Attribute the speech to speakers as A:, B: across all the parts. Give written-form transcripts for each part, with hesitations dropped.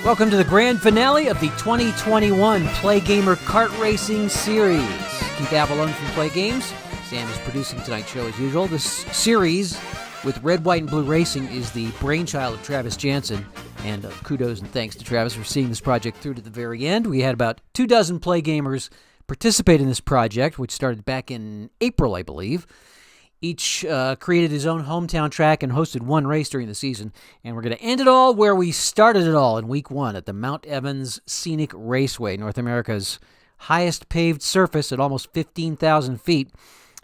A: Welcome to the grand finale of the 2021 Play Gamer Kart Racing Series. Keith Avalone from Play Games. Sam is producing tonight's show as usual. This series with Red, White, and Blue Racing is the brainchild of Travis Jansen. And kudos and thanks to Travis for seeing this project through to the very end. We had about 24 Play Gamers participate in this project, which started back in April, I believe. Each created his own hometown track and hosted one race during the season. And we're going to end it all where we started it all in week one at the Mount Evans Scenic Raceway, North America's highest paved surface at almost 15,000 feet.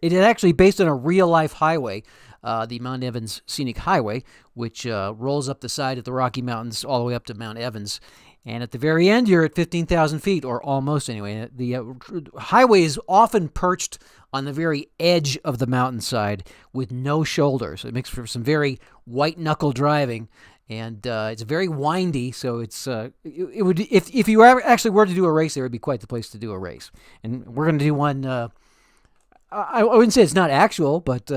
A: It is actually based on a real-life highway, the Mount Evans Scenic Highway, which rolls up the side of the Rocky Mountains all the way up to Mount Evans. And at the very end, you're at 15,000 feet, or almost anyway. The highway is often perched on the very edge of the mountainside with no shoulders. It makes for some very white-knuckle driving, and it's very windy, so it's it would if you actually were to do a race there, it would be quite the place to do a race. And we're going to do one. I wouldn't say it's not actual, but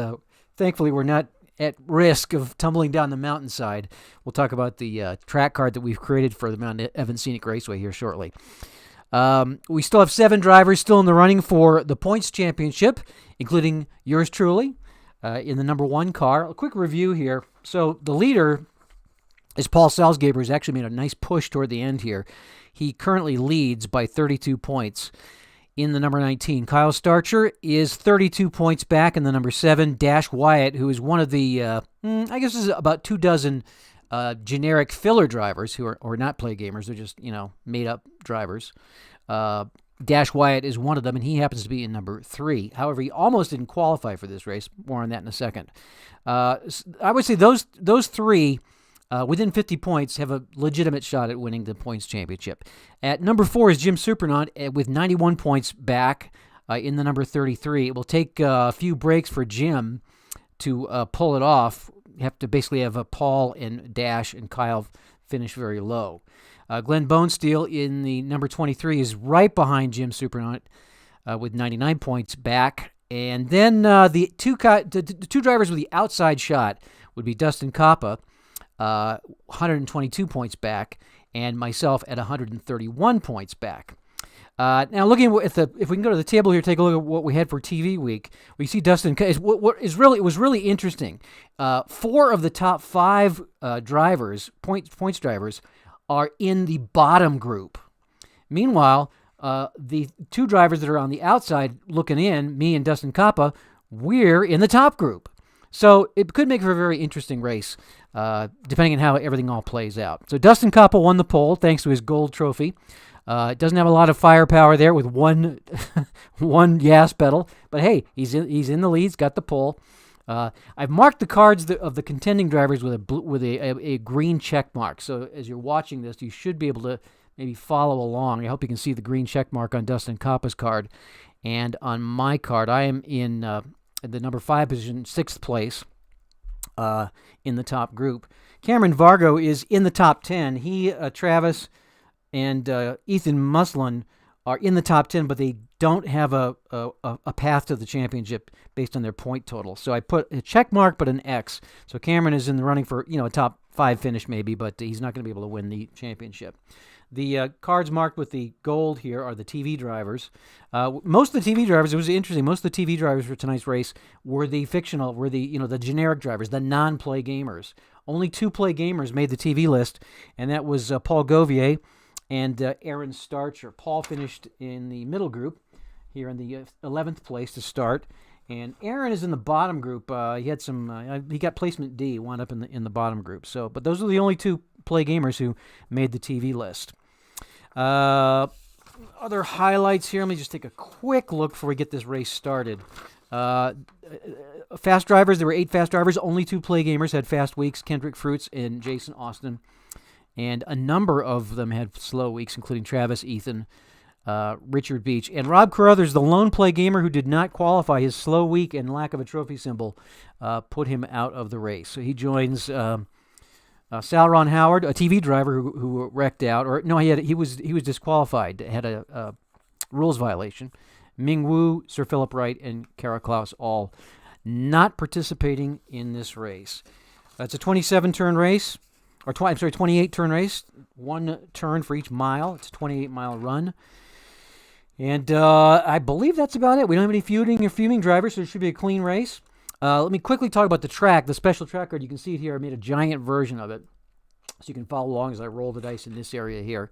A: thankfully we're not at risk of tumbling down the mountainside. We'll talk about the track card that we've created for the Mount Evans Scenic Raceway here shortly. We still have 7 drivers still in the running for the points championship, including yours truly in the number 1 car. A quick review here. So the leader is Paul Salzgeber, who's actually made a nice push toward the end here. He currently leads by 32 points in the number 19. Kyle Starcher is 32 points back in the number 7. Dash Wyatt, who is one of the, I guess this is about 24 generic filler drivers who are not play gamers. They're just, made-up drivers. Dash Wyatt is one of them, and he happens to be in number 3. However, he almost didn't qualify for this race. More on that in a second. I would say those 3 within 50 points have a legitimate shot at winning the points championship. At number 4 is Jim Supernaut with 91 points back in the number 33. It will take a few breaks for Jim to pull it off. You have to basically have Paul and Dash and Kyle finish very low. Glenn Bonesteel in the number 23 is right behind Jim Supernaut with 99 points back. And then the two drivers with the outside shot would be Dustin Coppa, 122 points back, and myself at 131 points back. Now, looking at if we can go to the table here, take a look at what we had for TV week. We see Dustin. What was really interesting. 4 of the top 5 drivers, points drivers, are in the bottom group. Meanwhile, the 2 drivers that are on the outside looking in, me and Dustin Coppa, we're in the top group. So it could make for a very interesting race, depending on how everything all plays out. So Dustin Coppa won the pole thanks to his gold trophy. It doesn't have a lot of firepower there with one gas pedal, but hey, he's in the lead. He's got the pole. I've marked the cards of the contending drivers with a green check mark. So as you're watching this, you should be able to maybe follow along. I hope you can see the green check mark on Dustin Coppa's card, and on my card, I am in the number 5 position, 6th place in the top group. Cameron Vargo is in the top 10. He, Travis, and Ethan Muslin are in the top 10, but they don't have a path to the championship based on their point total. So I put a check mark but an X. So Cameron is in the running for a top 5 finish maybe, but he's not going to be able to win the championship. The cards marked with the gold here are the TV drivers. Most of the TV drivers, it was interesting, most of the TV drivers for tonight's race were the fictional, the generic drivers, the non-play gamers. Only 2 play gamers made the TV list, and that was Paul Gauvier and Aaron Starcher. Paul finished in the middle group here in the 11th place to start, and Aaron is in the bottom group. He had he got placement D, wound up in the bottom group. So, but those are the only 2 play gamers who made the TV list. Other highlights here. Let me just take a quick look before we get this race started. Fast drivers. There were 8 fast drivers. Only 2 play gamers had fast weeks. Kendrick Fruits and Jason Austin. And a number of them had slow weeks, including Travis, Ethan, Richard Beach. And Rob Carruthers, the lone play gamer who did not qualify, his slow week and lack of a trophy symbol put him out of the race. So he joins Sal Ron Howard, a TV driver who wrecked out, or no, he was disqualified, had a rules violation. Ming Wu, Sir Philip Wright, and Kara Klaus all not participating in this race. It's a 27-turn race. I'm sorry, 28 turn race. 1 turn for each mile. It's a 28-mile run. And I believe that's about it. We don't have any feuding or fuming drivers, so it should be a clean race. Let me quickly talk about the track, the special track card. You can see it here. I made a giant version of it, so you can follow along as I roll the dice in this area here.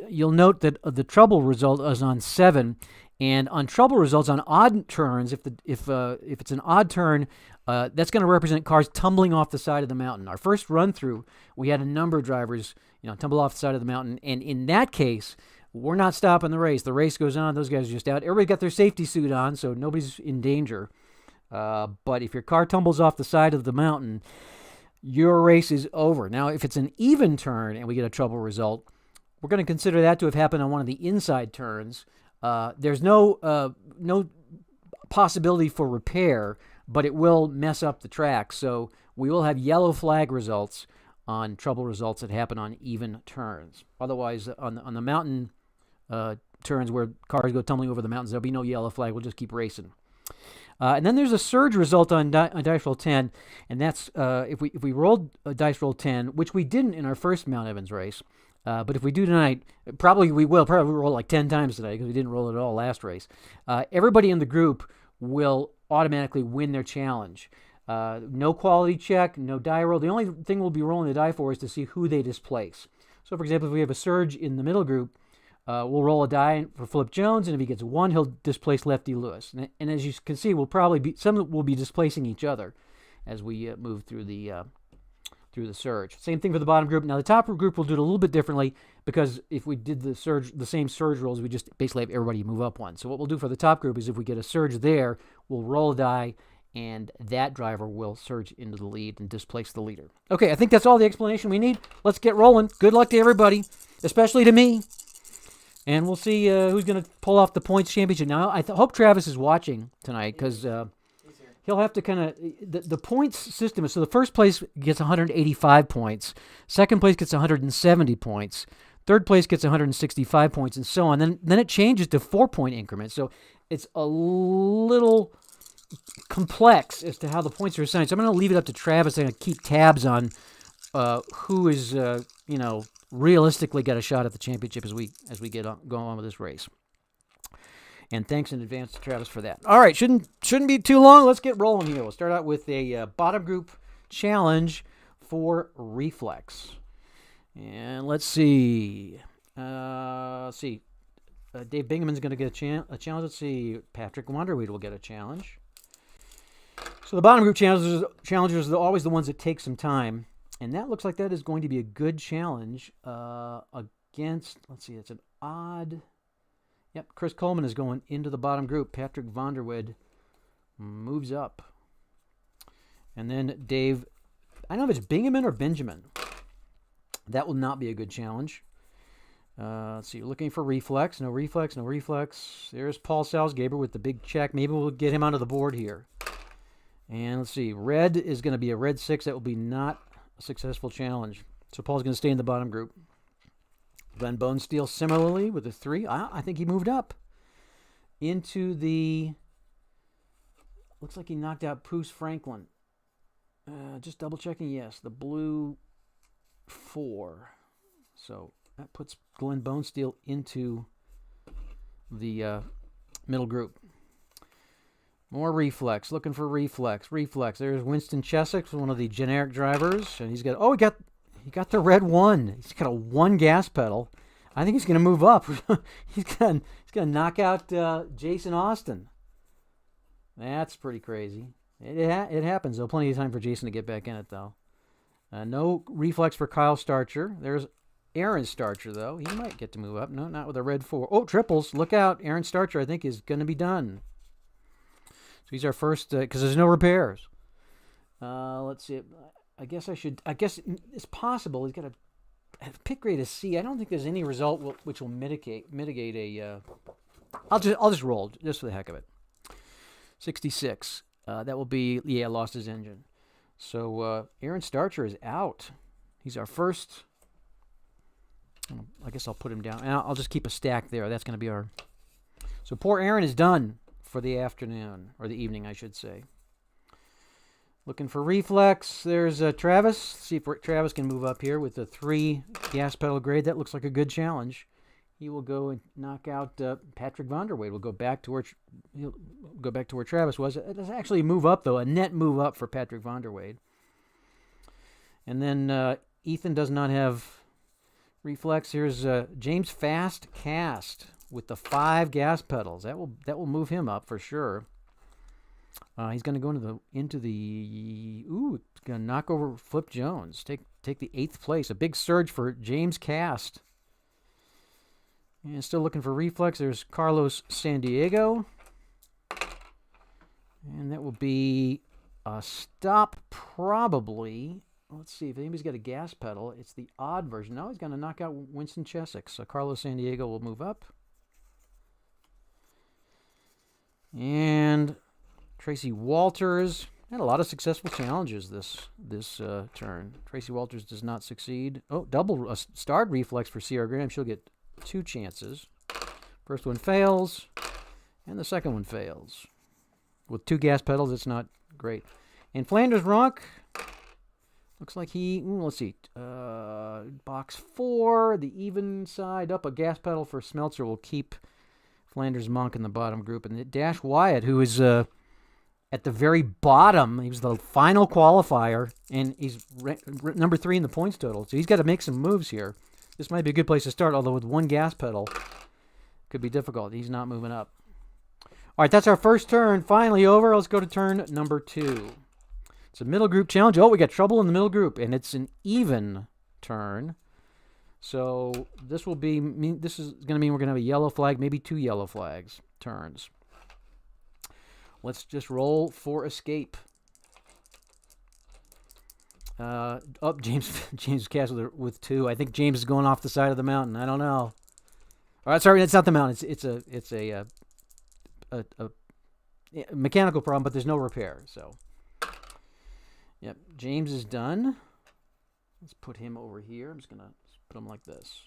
A: You'll note that the trouble result is on 7, and on trouble results on odd turns, if it's an odd turn, that's going to represent cars tumbling off the side of the mountain. Our first run through, we had a number of drivers, tumble off the side of the mountain, and in that case, we're not stopping the race. The race goes on. Those guys are just out. Everybody got their safety suit on, so nobody's in danger. But if your car tumbles off the side of the mountain, your race is over. Now, if it's an even turn and we get a trouble result, we're going to consider that to have happened on one of the inside turns. There's no possibility for repair, but it will mess up the track. So we will have yellow flag results on trouble results that happen on even turns. Otherwise, on the mountain turns where cars go tumbling over the mountains, there'll be no yellow flag. We'll just keep racing. And then there's a surge result on dice roll 10, and that's if we rolled a dice roll 10, which we didn't in our first Mount Evans race. But if we do tonight, probably we will. Probably roll like 10 times today because we didn't roll it at all last race. Everybody in the group will automatically win their challenge. No quality check, no die roll. The only thing we'll be rolling the die for is to see who they displace. So, for example, if we have a surge in the middle group, we'll roll a die for Flip Jones, and if he gets 1, he'll displace Lefty Lewis. And as you can see, some will be displacing each other as we move through the surge. Same thing for the bottom group. Now the top group will do it a little bit differently because if we did the same surge rolls, we just basically have everybody move up 1. So what we'll do for the top group is if we get a surge there, we'll roll a die, and that driver will surge into the lead and displace the leader. Okay, I think that's all the explanation we need. Let's get rolling. Good luck to everybody, especially to me. And we'll see who's going to pull off the points championship. Now, I hope Travis is watching tonight because he'll have to kind of the points system is so the first place gets 185 points, second place gets 170 points, third place gets 165 points, and so on. Then it changes to 4-point increments. So it's a little complex as to how the points are assigned. So I'm going to leave it up to Travis and keep tabs on who is realistically got a shot at the championship as we go on with this race. And thanks in advance to Travis for that. All right, shouldn't be too long. Let's get rolling here. We'll start out with a bottom group challenge for Reflex. And let's see. Dave Bingham's going to get a challenge. Let's see. Patrick Wonderweed will get a challenge. So the bottom group challenges are always the ones that take some time. And that looks like that is going to be a good challenge against, let's see, it's an odd... Yep, Chris Coleman is going into the bottom group. Patrick Vonderwood moves up. And then Dave, I don't know if it's Bingaman or Benjamin. That will not be a good challenge. Let's see, you're looking for Reflex. No Reflex, no Reflex. There's Paul Salzgaber with the big check. Maybe we'll get him onto the board here. And let's see, Red is going to be a Red 6. That will be not a successful challenge. So Paul's going to stay in the bottom group. Glenn Bonesteel similarly with a 3. I think he moved up into the... Looks like he knocked out Poose Franklin. Just double checking. Yes, the blue 4. So that puts Glenn Bonesteel into the middle group. More Reflex. Looking for Reflex. Reflex. There's Winston Cheswick, one of the generic drivers, and he's got... Oh, he got the red 1. He's got a 1 gas pedal. I think he's going to move up. he's going to knock out Jason Austin. That's pretty crazy. It happens, though. Plenty of time for Jason to get back in it, though. No Reflex for Kyle Starcher. There's Aaron Starcher, though. He might get to move up. No, not with a red 4. Oh, triples. Look out. Aaron Starcher, I think, is going to be done. So he's our first, because there's no repairs. Let's see. I guess it's possible. He's got a pick grade of C. I don't think there's any result which will mitigate a. I'll just roll just for the heck of it. 66. That will be lost his engine. So Aaron Starcher is out. He's our first. I guess I'll put him down. And I'll just keep a stack there. That's going to be our. So poor Aaron is done for the afternoon or the evening, I should say. Looking for reflex. There's Travis. See if Travis can move up here with the 3 gas pedal grade. That looks like a good challenge. He will go and knock out Patrick Vonderwade. Will go back to where Travis was. It's actually a move up though, a net move up for Patrick Vonderwade. And then Ethan does not have reflex. Here's James Fast Cast with the 5 gas pedals. That will move him up for sure. He's going to go into the it's going to knock over Flip Jones. Take the 8th place. A big surge for James Cast. And still looking for reflex. There's Carlos San Diego. And that will be a stop probably. Let's see if anybody's got a gas pedal. It's the odd version. No, he's going to knock out Winston Cheswick. So Carlos San Diego will move up. And Tracy Walters had a lot of successful challenges this turn. Tracy Walters does not succeed. Oh, double starred reflex for Sierra Graham. She'll get 2 chances. First one fails, and the second one fails. With 2 gas pedals, it's not great. And Flanders Ronk looks like let's see. Box 4, the even side up a gas pedal for Smeltzer will keep Flanders Monk in the bottom group. And Dash Wyatt, who is at the very bottom, he was the final qualifier, and he's number 3 in the points total. So he's got to make some moves here. This might be a good place to start, although with 1 gas pedal, could be difficult. He's not moving up. All right, that's our first turn. Finally over. Let's go to turn number 2. It's a middle group challenge. Oh, we got trouble in the middle group, and it's an even turn. So this is going to mean we're going to have a yellow flag, maybe 2 yellow flags turns. Let's just roll for escape. James Castle with 2. I think James is going off the side of the mountain. I don't know. All right, sorry, it's not the mountain. It's a mechanical problem, but there's no repair. So, yep, James is done. Let's put him over here. I'm just gonna put him like this,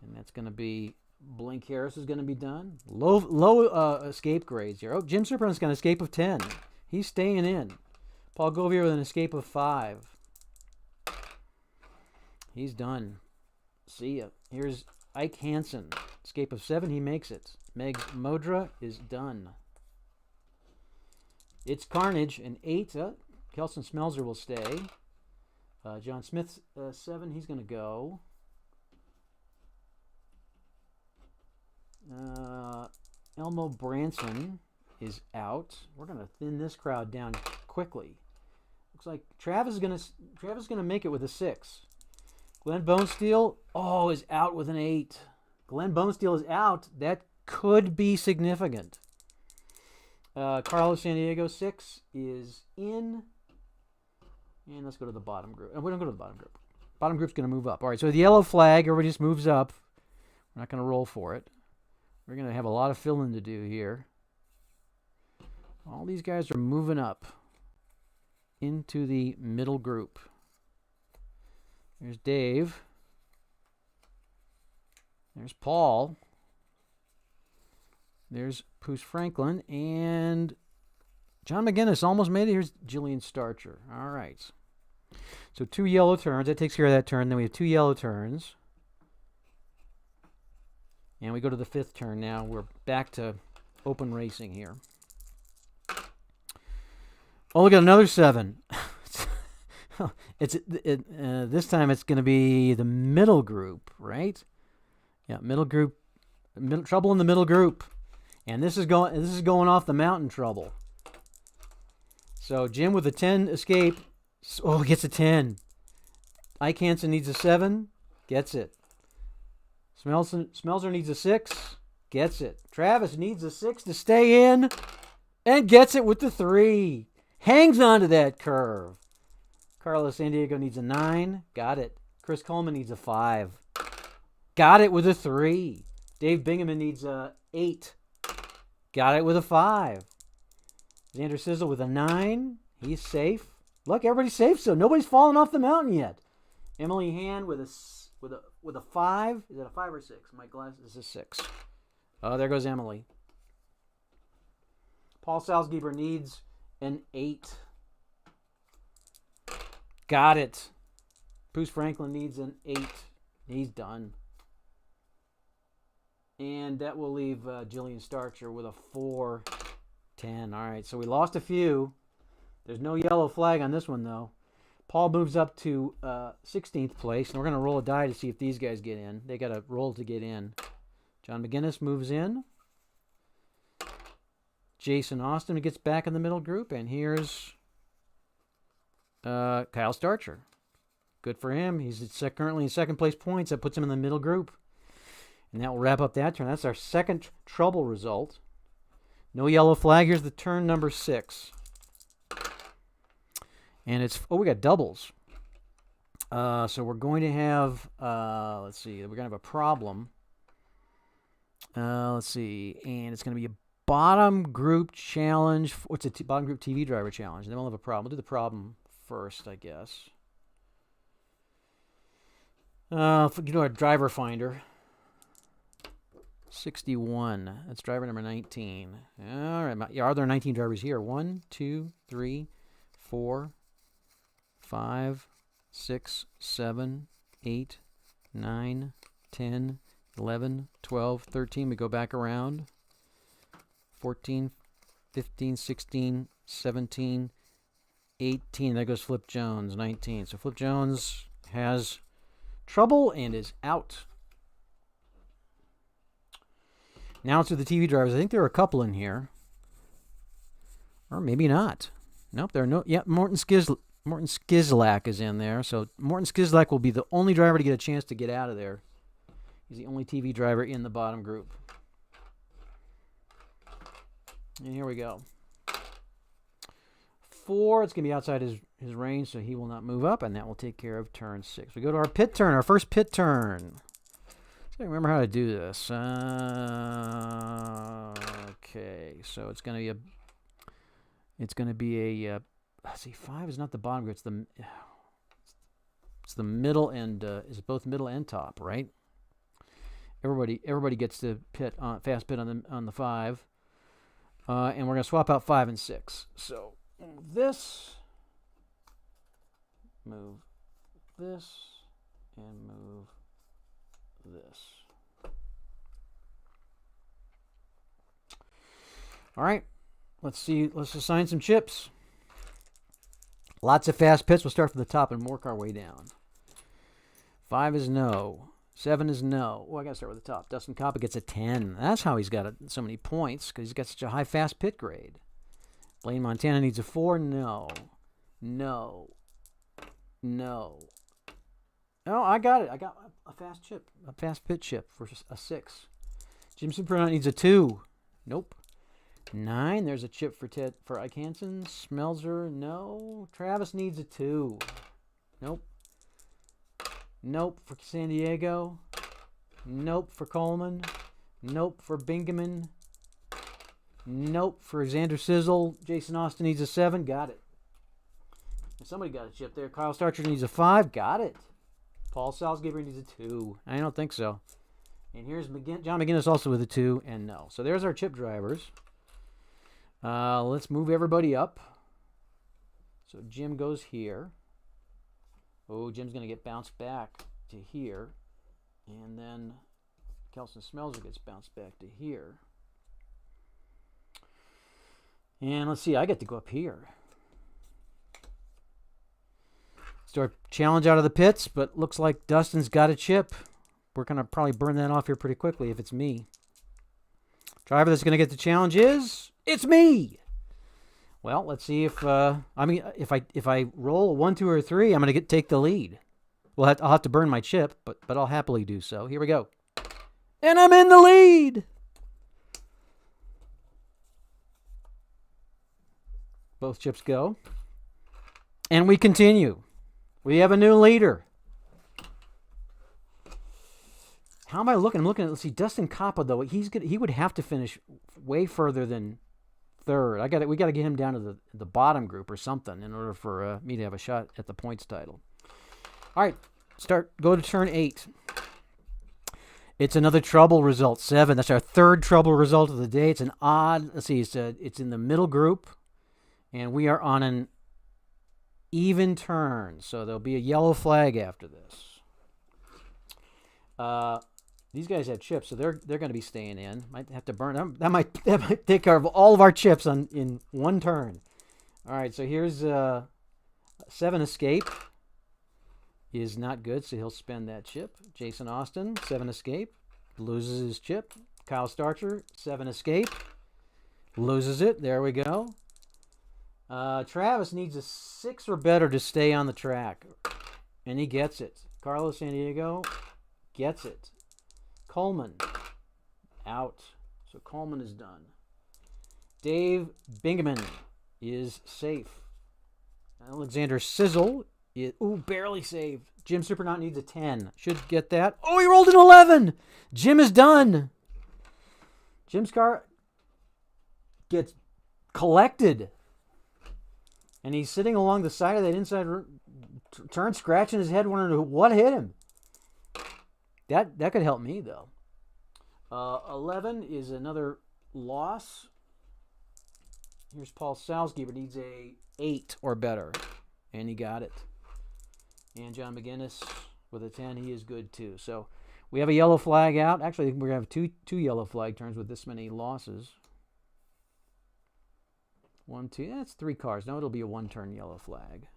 A: and that's gonna be Blink Harris is gonna be done. Low escape grades here. Oh, Jim Serpent's got an escape of 10. He's staying in. Paul Govier with an escape of 5. He's done. See ya. Here's Ike Hansen. Escape of 7. He makes it. Meg Modra is done. It's Carnage. An 8. Kelson Smelzer will stay. John Smith, 7. He's going to go. Elmo Branson is out. We're going to thin this crowd down quickly. Looks like Travis is gonna make it with a 6. Glenn Bonesteel, is out with an 8. Glenn Bonesteel is out. That could be significant. Carlos San Diego, 6 is in. And let's go to the bottom group. We don't go to the bottom group. Bottom group's gonna move up. All right, so the yellow flag, everybody just moves up. We're not gonna roll for it. We're gonna have a lot of filling to do here. All these guys are moving up into the middle group. There's Dave. There's Paul. There's Poose Franklin. And John McGinnis almost made it. Here's Jillian Starcher. All right. So 2 yellow turns. That takes care of that turn. Then we have 2 yellow turns. And we go to the 5th turn now. We're back to open racing here. Oh, look at another 7. This time it's going to be the middle group, right? Yeah, middle group, trouble in the middle group, and this is going off the mountain trouble. So Jim with a 10 escape, gets a 10. Ike Hansen needs a 7, gets it. Smelzer needs a 6, gets it. Travis needs a 6 to stay in, and gets it with the 3. Hangs onto that curve. Carlos San Diego needs a 9. Got it. Chris Coleman needs a 5. Got it with a 3. Dave Bingaman needs a 8. Got it with a 5. Xander Sizzle with a 9. He's safe. Look, everybody's safe, so nobody's fallen off the mountain yet. Emily Hand with a 5. Is that a 5 or 6? My glass is a 6. Oh, there goes Emily. Paul Salzgeber needs an 8. Got it. Bruce Franklin needs an 8. He's done. And that will leave Jillian Starcher with a 4, 10. All right, so we lost a few. There's no yellow flag on this one, though. Paul moves up to 16th place, and we're going to roll a die to see if these guys get in. They got to roll to get in. John McGinnis moves in. Jason Austin gets back in the middle group, and here's Kyle Starcher. Good for him. He's currently in second place points. That puts him in the middle group. And that will wrap up that turn. That's our second trouble result. No yellow flag. Here's the turn number 6. And it's, we got doubles. So we're going to have, let's see, we're going to have a problem. Let's see, and it's going to be a bottom group challenge. What's a bottom group TV driver challenge? And then we'll have a problem. We'll do the problem first, I guess. Do our driver finder. 61. That's driver number 19. All right. Are there 19 drivers here? 1, 2, 3, 4, 5, 6, 7, 8, 9, 10, 11, 12, 13. We go back around. 14, 15, 16, 17, 18. There goes Flip Jones, 19. So Flip Jones has trouble and is out. Now it's with the TV drivers. I think there are a couple in here. Or maybe not. Nope, there are no. Yeah, Morton Skizlak is in there. So Morton Skizlak will be the only driver to get a chance to get out of there. He's the only TV driver in the bottom group. And here we go. 4, it's going to be outside his range, so he will not move up, and that will take care of turn 6. We go to our pit turn, our first pit turn. I remember how to do this. Okay, so it's going to be a. Let's see, 5 is not the bottom group. It's the middle and is both middle and top, right? Everybody gets to pit fast pit on the 5, and we're going to swap out 5 and 6. So this, move this, and move this. All right, let's see. Let's assign some chips. Lots of fast pits. We'll start from the top and work our way down. 5 is no. 7 is no. Oh, I got to start with the top. Dustin Coppa gets a 10. That's how he's got so many points, because he's got such a high fast pit grade. Blaine Montana needs a 4. No. No. No. Oh, I got it. I got a fast chip. A fast pit chip for a 6. Jim Supernaut needs a 2. Nope. 9. There's a chip for Ike Hansen. Smelzer. No. Travis needs a 2. Nope. Nope for San Diego. Nope for Coleman. Nope for Bingaman. Nope for Xander Sizzle. Jason Austin needs a 7. Got it. Somebody got a chip there. Kyle Starcher needs a 5. Got it. Paul Salzgiver needs a 2. I don't think so. And here's John McGinnis also with a 2 and no. So there's our chip drivers. Let's move everybody up. So Jim goes here. Oh, Jim's going to get bounced back to here. And then Kelson Smelzer gets bounced back to here. And let's see, I get to go up here. Start challenge out of the pits, but looks like Dustin's got a chip. We're going to probably burn that off here pretty quickly if it's me. Driver that's going to get the challenge is, it's me. Well, let's see if if I roll 1, 2, or 3, I'm going to take the lead. I'll have to burn my chip, but I'll happily do so. Here we go. And I'm in the lead. Both chips go. And we continue. We have a new leader. How am I looking? I'm looking at, let's see, Dustin Coppa, though. He would have to finish way further than third. We got to get him down to the bottom group or something in order for me to have a shot at the points title. All right, go to turn 8. It's another trouble result, 7. That's our third trouble result of the day. It's an odd, let's see, it's in the middle group, and we are on an even turn. So there'll be a yellow flag after this. These guys have chips, so they're going to be staying in. Might have to burn them. That might take care of all of our chips in one turn. All right, so here's 7 escape. Is not good, so he'll spend that chip. Jason Austin, 7 escape, loses his chip. Kyle Starcher, 7 escape, loses it. There we go. Travis needs a 6 or better to stay on the track, and he gets it. Carlos San Diego gets it. Coleman, out. So Coleman is done. Dave Bingaman is safe. Alexander Sizzle is, barely saved. Jim Supernaut needs a 10. Should get that. Oh, he rolled an 11. Jim is done. Jim's car gets collected. And he's sitting along the side of that inside turn, scratching his head, wondering what hit him. That could help me, though. 11 is another loss. Here's Paul Salzgeber. Needs a 8 or better. And he got it. And John McGinnis with a 10. He is good, too. So we have a yellow flag out. Actually, we're going to have two yellow flag turns with this many losses. 1, 2. That's 3 cars. Now it'll be a 1-turn yellow flag.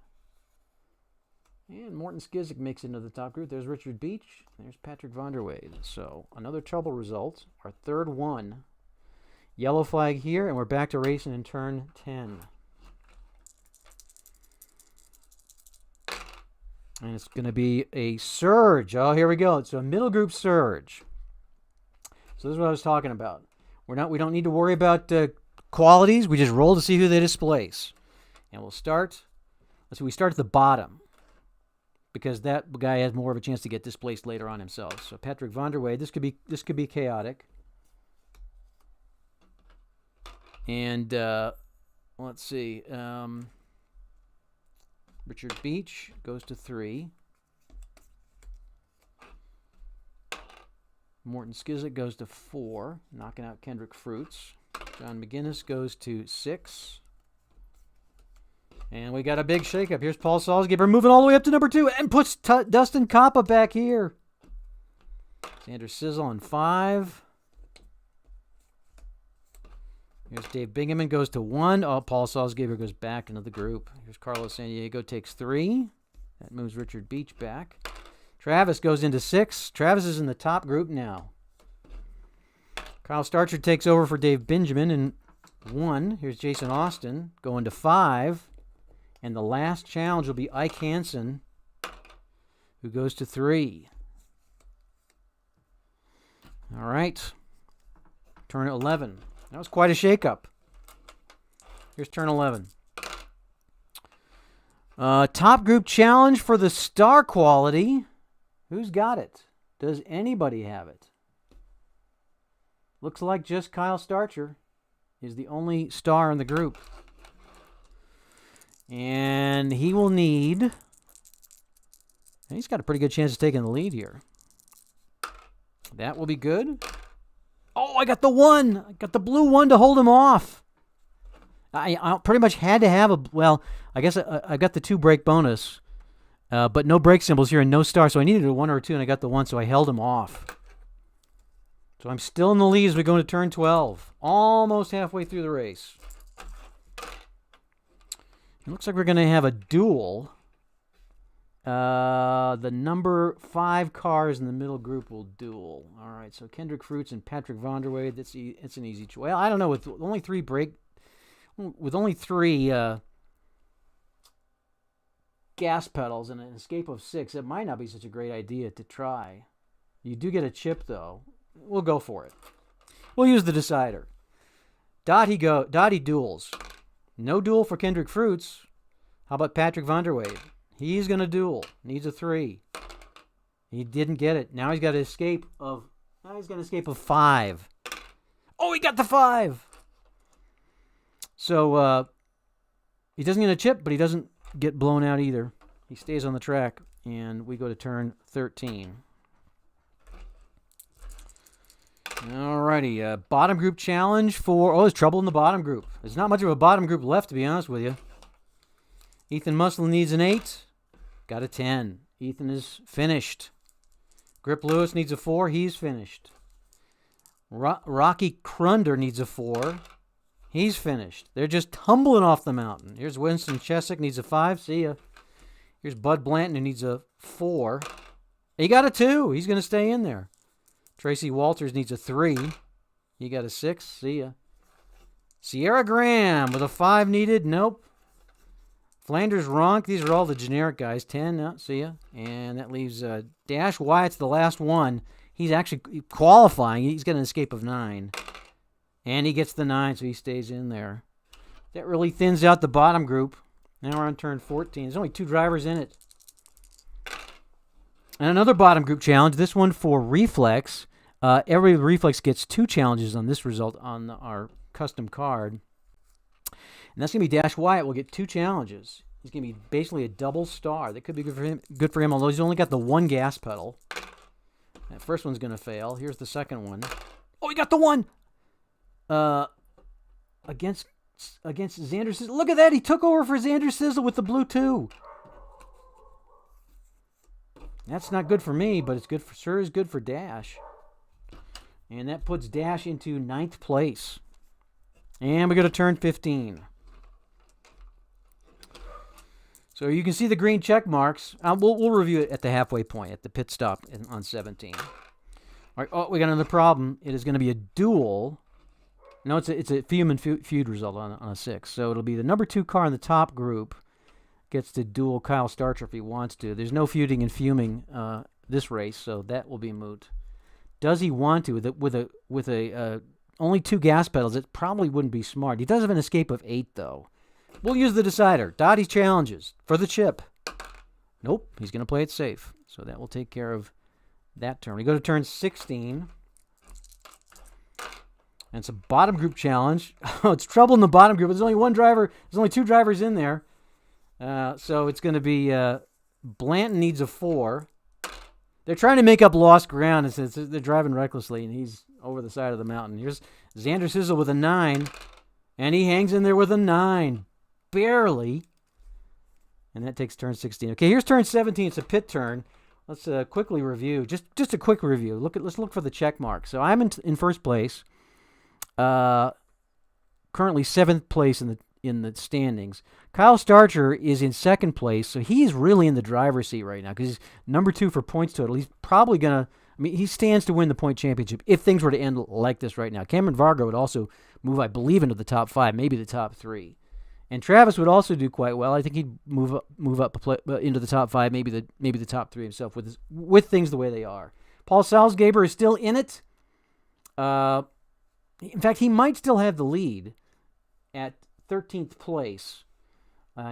A: And Morton Skizik makes it into the top group. There's Richard Beach. There's Patrick Vonderwade. So another trouble result. Our third one. Yellow flag here, and we're back to racing in turn 10. And it's going to be a surge. Oh, here we go. It's a middle group surge. So this is what I was talking about. We don't need to worry about qualities. We just roll to see who they displace. And we'll start. Let's see. We start at the bottom, because that guy has more of a chance to get displaced later on himself. So Patrick Vonderwade, this could be chaotic. And let's see. Richard Beach goes to 3. Morton Skizik goes to 4, knocking out Kendrick Fruits. John McGinnis goes to 6. And we got a big shakeup. Here's Paul Salzgeber moving all the way up to number 2 and puts Dustin Koppa back here. Xander Sizzle on 5. Here's Dave Bingaman goes to 1. Oh, Paul Salzgeber goes back into the group. Here's Carlos San Diego takes 3. That moves Richard Beach back. Travis goes into 6. Travis is in the top group now. Kyle Starcher takes over for Dave Benjamin in 1. Here's Jason Austin going to 5. And the last challenge will be Ike Hansen, who goes to 3. All right. Turn 11. That was quite a shakeup. Here's turn 11. Top group challenge for the star quality. Who's got it? Does anybody have it? Looks like just Kyle Starcher is the only star in the group. And he will need... He's got a pretty good chance of taking the lead here. That will be good. Oh, I got the 1. I got the blue 1 to hold him off. I pretty much had to have a... Well, I guess I got the 2 brake bonus. But no brake symbols here and no star. So I needed a 1 or a 2, and I got the 1, so I held him off. So I'm still in the lead as we go into turn 12. Almost halfway through the race. It looks like we're going to have a duel. The number 5 cars in the middle group will duel. All right, so Kendrick Fruits and Patrick Vonderwade. It's an easy choice. Well, I don't know. With only 3 gas pedals and an escape of 6, it might not be such a great idea to try. You do get a chip, though. We'll go for it. We'll use the decider. Dottie duels. No duel for Kendrick Fruits. How about Patrick Vonderwade? He's going to duel. Needs a 3. He didn't get it. Now he's got an escape of... 5. Oh, he got the 5! So, he doesn't get a chip, but he doesn't get blown out either. He stays on the track, and we go to turn 13. Alrighty, bottom group challenge for... Oh, there's trouble in the bottom group. There's not much of a bottom group left, to be honest with you. Ethan Muslin needs an 8. Got a 10. Ethan is finished. Grip Lewis needs a 4. He's finished. Rocky Crunder needs a 4. He's finished. They're just tumbling off the mountain. Here's Winston Chesick, needs a 5. See ya. Here's Bud Blanton, who needs a 4. He got a 2. He's going to stay in there. Tracy Walters needs a 3. He got a 6. See ya. Sierra Graham with a 5 needed. Nope. Flanders Ronk. These are all the generic guys. 10. No, see ya. And that leaves Dash Wyatt's the last one. He's actually qualifying. He's got an escape of 9. And he gets the 9, so he stays in there. That really thins out the bottom group. Now we're on turn 14. There's only 2 drivers in it. And another bottom group challenge. This one for Reflex. Every Reflex gets 2 challenges on this result on our custom card. And that's going to be Dash Wyatt will get 2 challenges. He's going to be basically a double star. That could be good for him, although he's only got the 1 gas pedal. That first one's going to fail. Here's the second one. Oh, he got the 1! Against Xander Sizzle. Look at that! He took over for Xander Sizzle with the blue 2. That's not good for me, but it's good for sure is good for Dash. And that puts Dash into 9th place. And we go to turn 15. So you can see the green check marks. We'll review it at the halfway point, at the pit stop on 17. All right, oh, we got another problem. It is going to be a duel. No, it's a fume and feud result on a 6. So it'll be the number 2 car in the top group gets to duel Kyle Starcher if he wants to. There's no feuding and fuming this race, so that will be moot. Does he want to? With a only 2 gas pedals, it probably wouldn't be smart. He does have an escape of 8, though. We'll use the decider. Dottie challenges for the chip. Nope, he's going to play it safe. So that will take care of that turn. We go to turn 16. And it's a bottom group challenge. Oh, it's trouble in the bottom group. There's only 1 driver. There's only 2 drivers in there. So it's going to be Blanton needs a 4. They're trying to make up lost ground. They're driving recklessly, and he's over the side of the mountain. Here's Xander Sizzle with a 9. And he hangs in there with a 9. Barely. And that takes turn 16. Okay, here's turn 17. It's a pit turn. Let's quickly review. Just a quick review. Let's look for the check mark. So I'm in first place. Currently 7th place in the standings. Kyle Starcher is in 2nd place, so he's really in the driver's seat right now because he's number 2 for points total. He's probably going to, he stands to win the point championship if things were to end like this right now. Cameron Vargo would also move, I believe, into the top 5, maybe the top 3. And Travis would also do quite well. I think he'd move up into the top 5, maybe the top 3 himself with things the way they are. Paul Salzgeber is still in it. In fact, he might still have the lead at 13th place.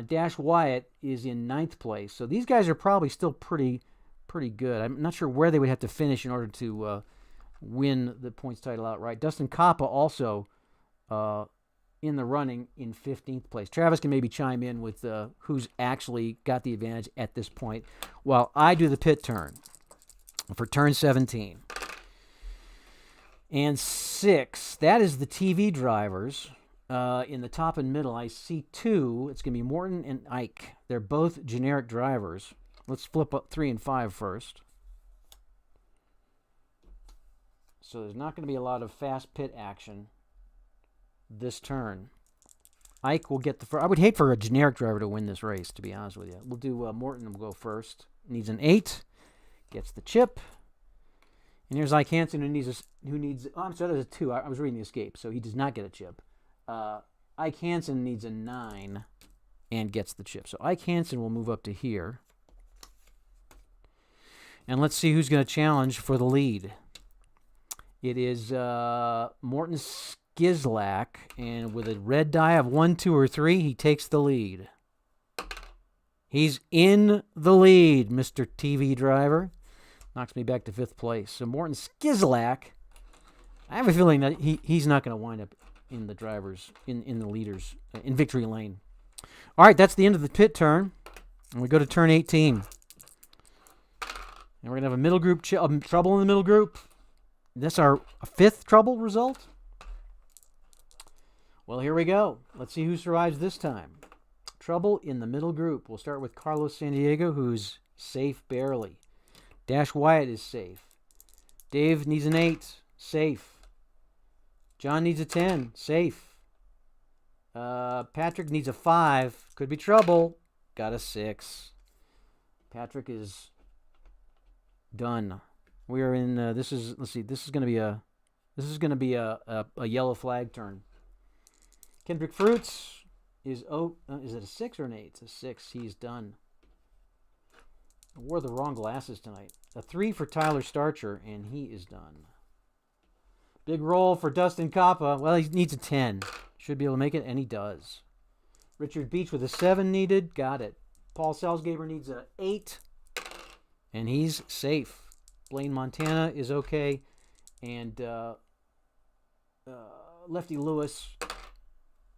A: Dash Wyatt is in 9th place. So these guys are probably still pretty good. I'm not sure where they would have to finish in order to win the points title outright. Dustin Coppa also in the running in 15th place. Travis can maybe chime in with who's actually got the advantage at this point while I do the pit turn for turn 17. And 6, that is the TV drivers. In the top and middle, I see 2. It's going to be Morton and Ike. They're both generic drivers. Let's flip up 3 and 5 first. So there's not going to be a lot of fast pit action this turn. Ike will get the first. I would hate for a generic driver to win this race, to be honest with you. We'll do Morton will go first. Needs an 8. Gets the chip. And here's Ike Hansen who needs. Oh, I'm sorry, there's a 2. I was reading the escape, so he does not get a chip. Ike Hansen needs a 9 and gets the chip. So Ike Hansen will move up to here. And let's see who's going to challenge for the lead. It is Morton Skizlak, and with a red die of 1, 2, or 3, he takes the lead. He's in the lead, Mr. TV driver. Knocks me back to 5th place. So Morton Skizlak, I have a feeling that he's not going to wind up in the drivers, in the leaders, in victory lane. All right, that's the end of the pit turn. And we go to turn 18. And we're going to have a middle group trouble in the middle group. That's our 5th trouble result. Well, here we go. Let's see who survives this time. Trouble in the middle group. We'll start with Carlos Sandiego, who's safe barely. Dash Wyatt is safe. Dave needs an 8. Safe. John needs a 10. Safe. Patrick needs a 5. Could be trouble. Got a 6. Patrick is done. We are in. This is. Let's see. This is going to be a. This is going to be a yellow flag turn. Kendrick Fruits is. Oh, is it a 6 or an 8? It's a 6. He's done. I wore the wrong glasses tonight. A 3 for Tyler Starcher, and he is done. Big roll for Dustin Kappa. Well, he needs a 10. Should be able to make it, and he does. Richard Beach with a 7 needed. Got it. Paul Salzgaber needs a 8, and he's safe. Blaine Montana is okay, and Lefty Lewis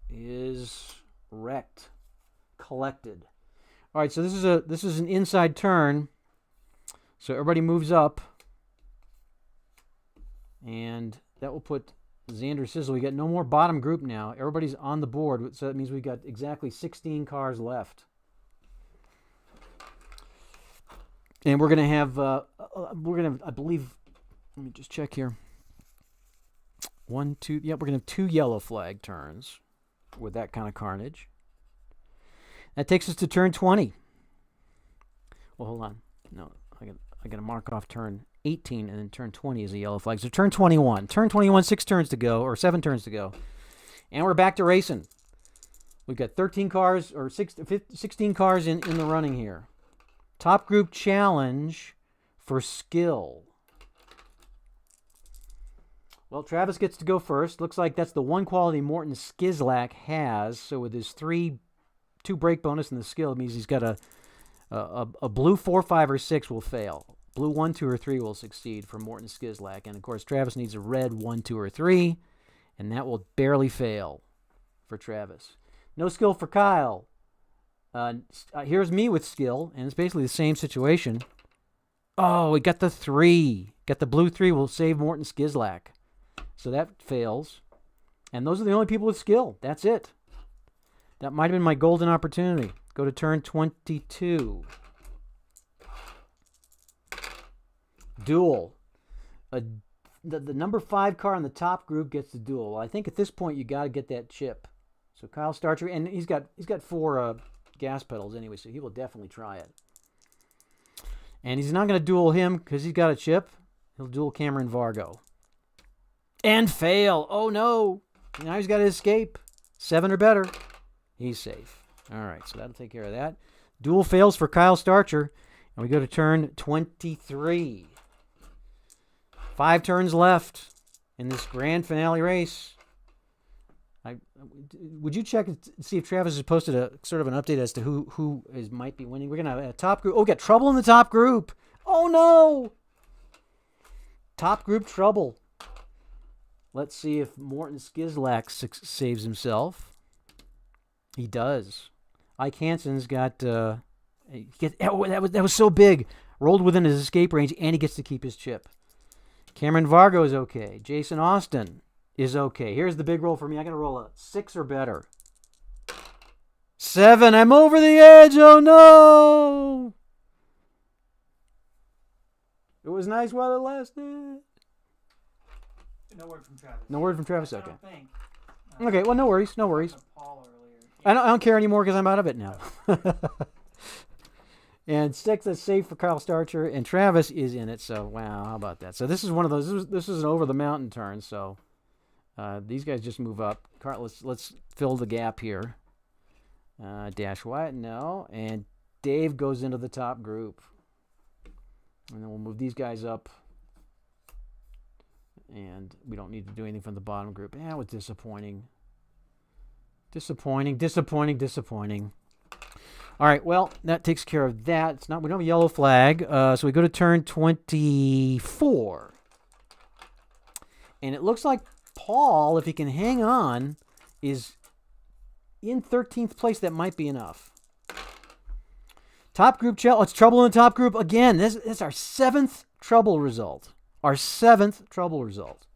A: is wrecked. Collected. All right, so this is an inside turn. So everybody moves up, and that will put Xander Sizzle. We got no more bottom group now. Everybody's on the board, so that means we got exactly 16 cars left. And we're gonna have I believe. Let me just check here. 1, 2. Yep, we're gonna have 2 yellow flag turns with that kind of carnage. That takes us to turn 20. Well, hold on. No, I got to mark off turn 18, and then turn 20 is a yellow flag. So turn 21. Turn 21, 6 turns to go, or 7 turns to go. And we're back to racing. We've got 13 cars, or 16 cars in the running here. Top group challenge for skill. Well, Travis gets to go first. Looks like that's the one quality Morton Skizlak has. So with his 2 break bonus in the skill, it means he's got a blue 4, 5, or 6 will fail. Blue 1, 2, or 3 will succeed for Morton Skizlak. And, of course, Travis needs a red 1, 2, or 3, and that will barely fail for Travis. No skill for Kyle. Here's me with skill, and it's basically the same situation. Oh, we got the 3. Got the blue 3 will save Morton Skizlak. So that fails. And those are the only people with skill. That's it. That might have been my golden opportunity. Go to turn 22. Duel. The number 5 car in the top group gets the duel. Well, I think at this point you got to get that chip. So Kyle Starcher, and he's got 4 gas pedals anyway, so he will definitely try it. And he's not going to duel him because he's got a chip. He'll duel Cameron Vargo. And fail. Oh, no. Now he's got to escape. 7 or better. He's safe. All right, so that'll take care of that. Duel fails for Kyle Starcher. And we go to turn 23. 5 turns left in this grand finale race. Would you check and see if Travis has posted a sort of an update as to who might be winning? We're going to have a top group. Oh, we got trouble in the top group. Oh, no. Top group trouble. Let's see if Morton Skizlak saves himself. He does. Ike Hansen's got... that was so big. Rolled within his escape range, and he gets to keep his chip. Cameron Vargo is okay. Jason Austin is okay. Here's the big roll for me. I got to roll a 6 or better. 7. I'm over the edge. Oh, no. It was nice while it lasted.
B: No word from Travis.
A: No word from Travis. Okay.
B: I don't think.
A: Okay. Well, no worries. No worries.
B: Paul earlier.
A: I don't care anymore because I'm out of it now. And 6 is safe for Kyle Starcher, and Travis is in it. So wow, how about that? So this is one of those. This is an over the mountain turn. So these guys just move up. Let's fill the gap here. Dash Wyatt, no, and Dave goes into the top group, and then we'll move these guys up. And we don't need to do anything from the bottom group. Yeah, it was disappointing. Disappointing. All right, well, that takes care of that. We don't have a yellow flag. So we go to turn 24. And it looks like Paul, if he can hang on, is in 13th place. That might be enough. Top group challenge. It's trouble in the top group again. This is our 7th trouble result. Our 7th trouble result.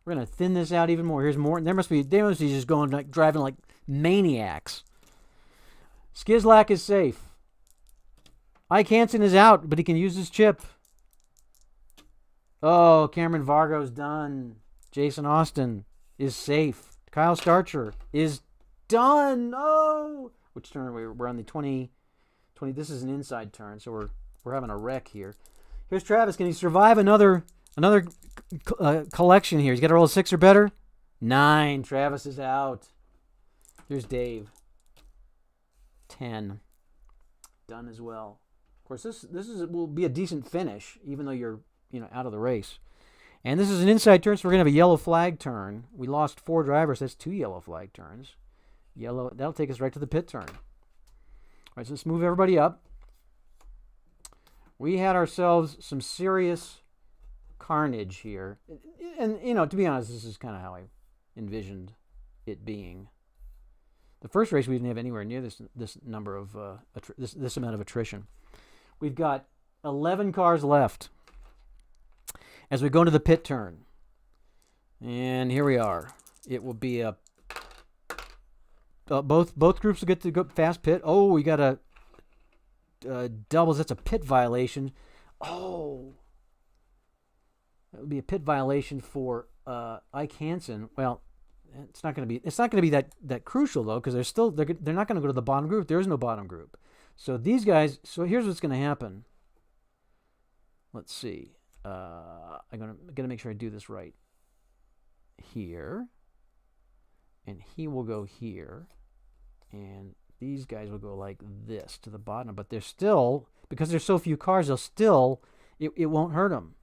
A: We're going to thin this out even more. Here's more. They must be just going, like, driving like maniacs. Skizlak is safe. Ike Hansen is out, but he can use his chip. Oh, Cameron Vargo's done. Jason Austin is safe. Kyle Starcher is done. Oh, which turn are we? We're on the 20. This is an inside turn, so we're having a wreck here. Here's Travis. Can he survive another collection here? He's got to roll a 6 or better. 9. Travis is out. Here's Dave. 10. Done as well. Of course, this will be a decent finish, even though you're out of the race. And this is an inside turn, so we're gonna have a yellow flag turn. We lost 4 drivers. That's 2 yellow flag turns. Yellow. That'll take us right to the pit turn. All right, so let's move everybody up. We had ourselves some serious carnage here, and to be honest, this is kind of how I envisioned it being. The first race we didn't have anywhere near this number of this amount of attrition. We've got 11 cars left as we go into the pit turn, and here we are. It will be a both groups will get to go fast pit. Oh, we got a doubles. That's a pit violation. Oh, that would be a pit violation for Ike Hansen. Well, it's not going to be that crucial though, because they're not going to go to the bottom group. There is no bottom group. So these guys. So here's what's going to happen. Let's see. I'm gonna make sure I do this right. Here, and he will go here, and these guys will go like this to the bottom. But they're still, because there's so few cars, it won't hurt them.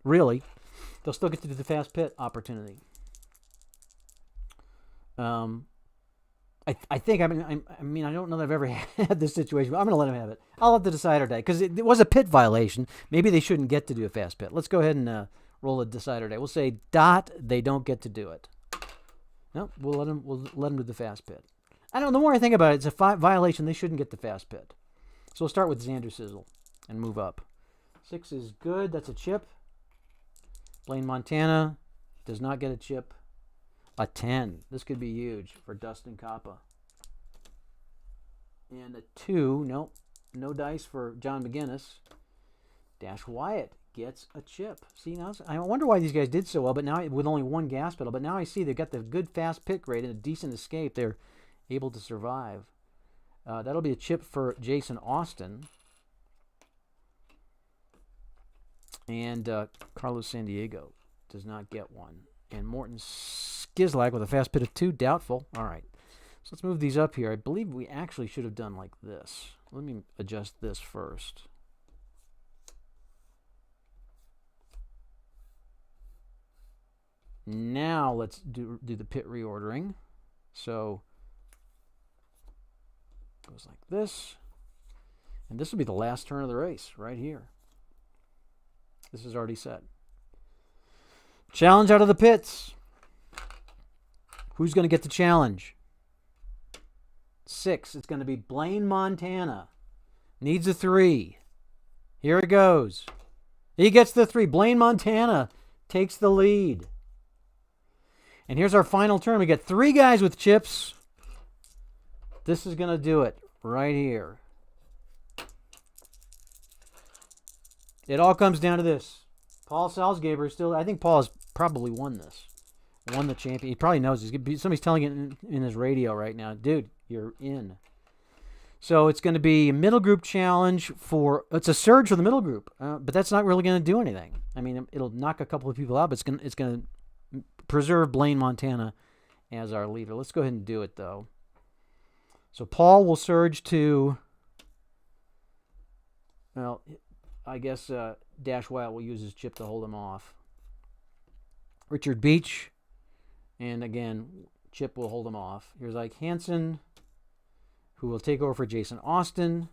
A: Really, they'll still get to do the fast pit opportunity. I think I don't know that I've ever had this situation, but I'm going to let him have it. I'll let the decider die because it was a pit violation. Maybe they shouldn't get to do a fast pit. Let's go ahead and roll a decider die. We'll say they don't get to do it. No, we'll let them do the fast pit. I don't know. The more I think about it, it's a violation. They shouldn't get the fast pit. So we'll start with Xander Sizzle and move up. 6 is good. That's a chip. Blaine Montana does not get a chip. A 10. This could be huge for Dustin Kappa. And a 2. Nope. No dice for John McGinnis. Dash Wyatt gets a chip. See, now I wonder why these guys did so well, but now with only 1 gas pedal. But now I see they've got the good fast pit grade and a decent escape. They're able to survive. That'll be a chip for Jason Austin. And Carlos San Diego does not get one. And Morton Skizlak with a fast pit of 2, doubtful. All right. So let's move these up here. I believe we actually should have done like this. Let me adjust this first. Now let's do the pit reordering. So it goes like this. And this will be the last turn of the race right here. This is already set. Challenge out of the pits. Who's going to get the challenge? 6. It's going to be Blaine Montana. Needs a 3. Here it goes. He gets the 3. Blaine Montana takes the lead. And here's our final turn. We got 3 guys with chips. This is going to do it right here. It all comes down to this. Paul Salzgeber is still, I think Paul has probably won this. Won the champion. He probably knows. Somebody's telling it in his radio right now. Dude, you're in. So it's going to be a middle group challenge it's a surge for the middle group. But that's not really going to do anything. I mean, it'll knock a couple of people out, but it's going to preserve Blaine Montana as our leader. Let's go ahead and do it, though. So Paul will surge to, well, I guess Dash Wild will use his chip to hold him off. Richard Beach, and again, chip will hold him off. Here's Ike Hansen, who will take over for Jason Austin.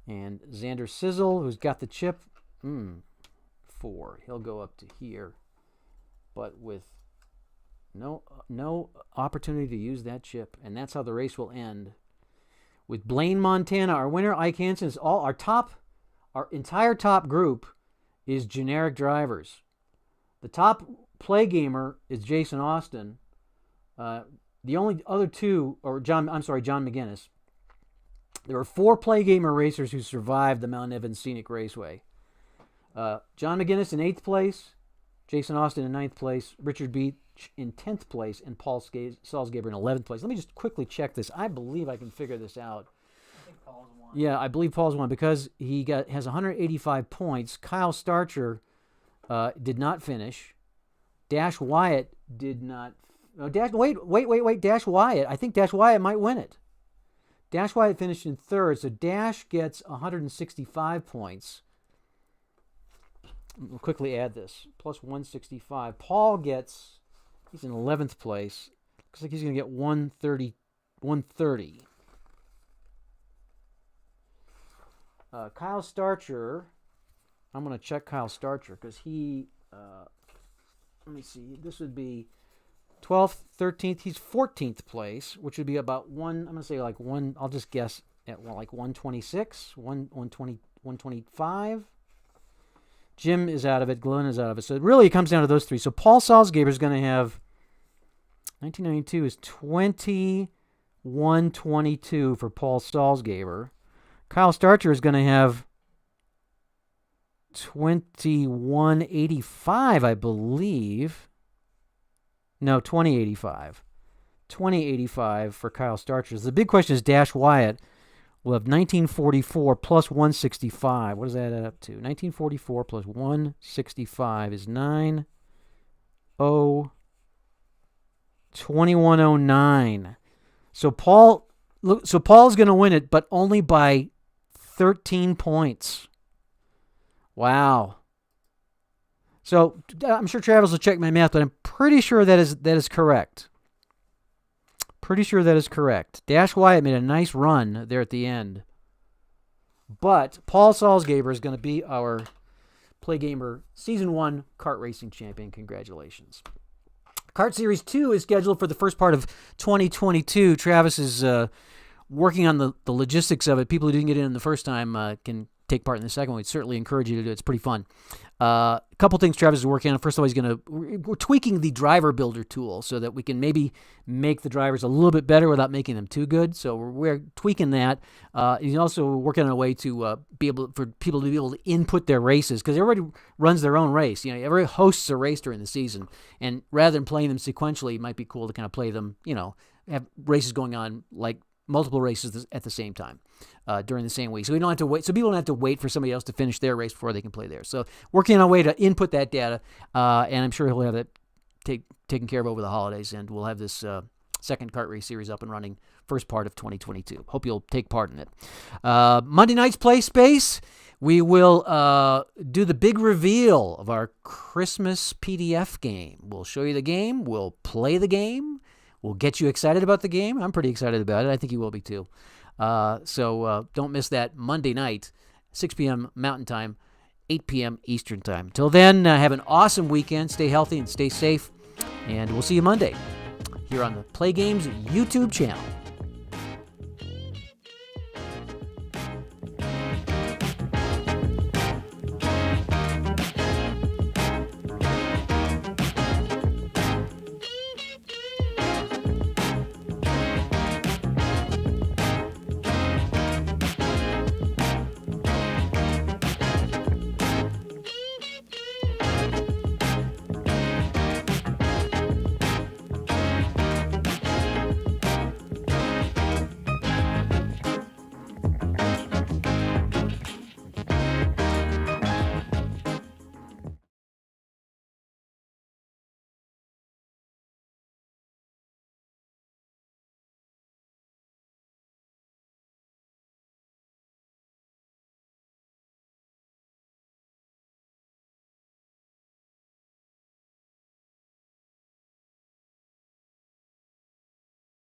A: And Xander Sizzle, who's got the chip. 4. He'll go up to here, but with no opportunity to use that chip. And that's how the race will end. With Blaine Montana, our winner, Ike Hansen, is our entire top group is generic drivers. The top play gamer is Jason Austin. The only other 2, or John McGinnis. There were 4 Play Gamer racers who survived the Mount Evans Scenic Raceway. John McGinnis in 8th place, Jason Austin in 9th place, Richard Beach in 10th place, and Paul Salzgeber in 11th place. Let me just quickly check this. I believe I can figure this out.
B: I think Paul's won.
A: Yeah, I believe Paul's won because he has 185 points. Kyle Starcher did not finish. Dash Wyatt did not. Wait. Dash Wyatt. I think Dash Wyatt might win it. Dash Wyatt finished in 3rd, so Dash gets 165 points. We'll quickly add this. Plus 165. Paul gets, he's in 11th place. Looks like he's going to get 130. Kyle Starcher, I'm going to check Kyle Starcher because he, let me see, this would be 12th, 13th, he's 14th place, which would be about I'm going to say like one, I'll just guess at like 126, 120, 125. Jim is out of it, Glenn is out of it. So it really comes down to those 3. So Paul Salzgeber is going to have, 1992 is 2122 for Paul Salzgeber. Kyle Starcher is going to have 2185, I believe. No, 2085. 2085 for Kyle Starcher. The big question is Dash Wyatt will have 1944 plus 165. What does that add up to? 1944 plus 165 is 2109. So Paul's going to win it, but only by 13 points. Wow. So I'm sure Travis will check my math, but I'm pretty sure that is correct. Pretty sure that is correct. Dash Wyatt made a nice run there at the end. But Paul Salzgeber is going to be our Play Gamer Season 1 kart racing champion. Congratulations. Kart Series 2 is scheduled for the first part of 2022. Travis is working on the logistics of it. People who didn't get in the first time can take part in the second one. We'd certainly encourage you to do it. It's pretty fun. A couple things Travis is working on. First of all, we're tweaking the driver builder tool so that we can maybe make the drivers a little bit better without making them too good. So we're tweaking that. He's also working on a way to for people to be able to input their races because everybody runs their own race. You know, everybody hosts a race during the season, and rather than playing them sequentially, it might be cool to kind of play them. You know, have races going on like multiple races at the same time during the same week. So we don't have to wait. So people don't have to wait for somebody else to finish their race before they can play theirs. So working on a way to input that data, and I'm sure he'll have that taken care of over the holidays, and we'll have this second kart race series up and running first part of 2022. Hope you'll take part in it. Monday night's Play Space, we will do the big reveal of our Christmas PDF game. We'll show you the game. We'll play the game. We'll get you excited about the game. I'm pretty excited about it. I think you will be too. So don't miss that Monday night, 6 p.m. Mountain Time, 8 p.m. Eastern Time. Until then, have an awesome weekend. Stay healthy and stay safe. And we'll see you Monday here on the Play Games YouTube channel.